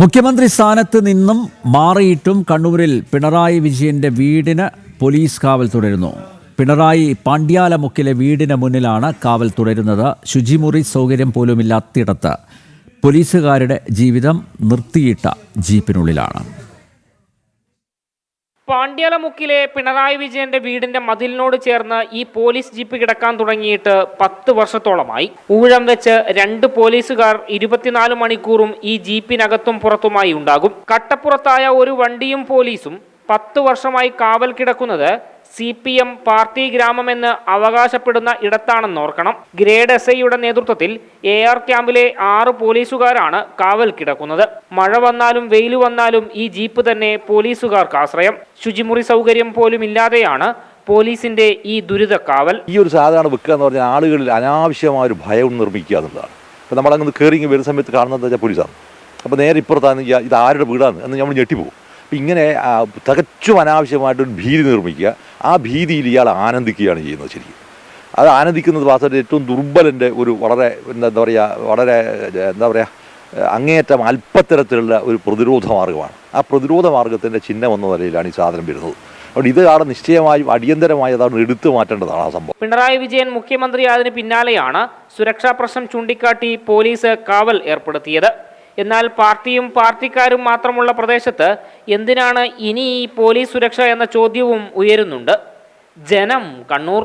മുഖ്യമന്ത്രി സ്ഥാനത്ത് നിന്നും മാറിയിട്ടും കണ്ണൂരിൽ പിണറായി വിജയന്റെ വീടിന് പോലീസ് കാവൽ തുടരുന്നു. പിണറായി പാണ്ഡ്യാലമുക്കിലെ വീടിന് മുന്നിലാണ് കാവൽ തുടരുന്നത്. ശുചിമുറി സൗകര്യം പോലുമില്ലാത്തിടത്ത് പോലീസുകാരുടെ ജീവിതം നിർത്തിയിട്ട ജീപ്പിനുള്ളിലാണ്. പാണ്ഡ്യാലമുക്കിലെ പിണറായി വിജയന്റെ വീടിന്റെ മതിലിനോട് ചേർന്ന് ഈ പോലീസ് ജീപ്പ് കിടക്കാൻ തുടങ്ങിയിട്ട് 10 വർഷത്തോളമായി. ഊഴം വെച്ച് 2 പോലീസുകാർ 24 മണിക്കൂറും ഈ ജീപ്പിനകത്തും പുറത്തുമായി ഉണ്ടാകും. കട്ടപ്പുറത്തായ ഒരു വണ്ടിയും പോലീസും 10 വർഷമായി കാവൽ കിടക്കുന്നത് CPM പാർട്ടി ഗ്രാമമെന്ന് അവകാശപ്പെടുന്ന ഇടത്താണെന്നോർക്കണം. ഗ്രേഡ് SIയുടെ നേതൃത്വത്തിൽ AR ക്യാമ്പിലെ 6 പോലീസുകാരാണ് കാവൽ കിടക്കുന്നത്. മഴ വന്നാലും വെയിൽ വന്നാലും ഈ ജീപ്പ് തന്നെ പോലീസുകാർക്ക് ആശ്രയം. ശുചിമുറി സൗകര്യം പോലും ഇല്ലാതെയാണ് പോലീസിന്റെ ഈ ദുരിത കാവൽ. ഈ ഒരു സാധാരണ വെക്കുക എന്ന് പറഞ്ഞാൽ ആളുകളിൽ അനാവശ്യമായ ഒരു ഭയം നിർമ്മിക്കുക എന്നുള്ളതാണ്. അപ്പോൾ നമ്മളങ്ങനെ കയറി വരുന്ന സമയത്ത് കാണുന്നത് വെച്ചാൽ പോലീസാണ്. അപ്പോൾ നേരെ ഇപ്പുറത്താണ് ഇത് ആരുടെ വീടാണ് എന്ന് നമ്മൾ ഞെട്ടിപ്പോകും. അപ്പം ഇങ്ങനെ തികച്ചും അനാവശ്യമായിട്ടൊരു ഭീതി നിർമ്മിക്കുക, ആ ഭീതിയിൽ ഇയാൾ ആനന്ദിക്കുകയാണ് ചെയ്യുന്നത്. ശരിക്കും അത് ആനന്ദിക്കുന്നത് വാസ്തവത്തിൽ ഏറ്റവും ദുർബലൻ്റെ ഒരു വളരെ അങ്ങേയറ്റം അല്പത്തരത്തിലുള്ള ഒരു പ്രതിരോധ മാർഗ്ഗമാണ്. ആ പ്രതിരോധ മാർഗ്ഗത്തിൻ്റെ ചിഹ്നം എന്ന നിലയിലാണ് ഈ സാധനം വരുന്നത്. അതുകൊണ്ട് ഇത് ആണ് നിശ്ചയമായും അടിയന്തരമായി അതാണ് എടുത്തു മാറ്റേണ്ടതാണ് ആ സംഭവം. പിണറായി വിജയൻ മുഖ്യമന്ത്രിയായതിനു പിന്നാലെയാണ് സുരക്ഷാ പ്രശ്നം ചൂണ്ടിക്കാട്ടി പോലീസ് കാവൽ ഏർപ്പെടുത്തിയത്. എന്നാൽ പാർട്ടിയും പാർട്ടിക്കാരും മാത്രമുള്ള പ്രദേശത്ത് എന്തിനാണ് ഇനി ഈ പോലീസ് സുരക്ഷ എന്ന ചോദ്യവും ഉയരുന്നുണ്ട്. ജനം, കണ്ണൂർ.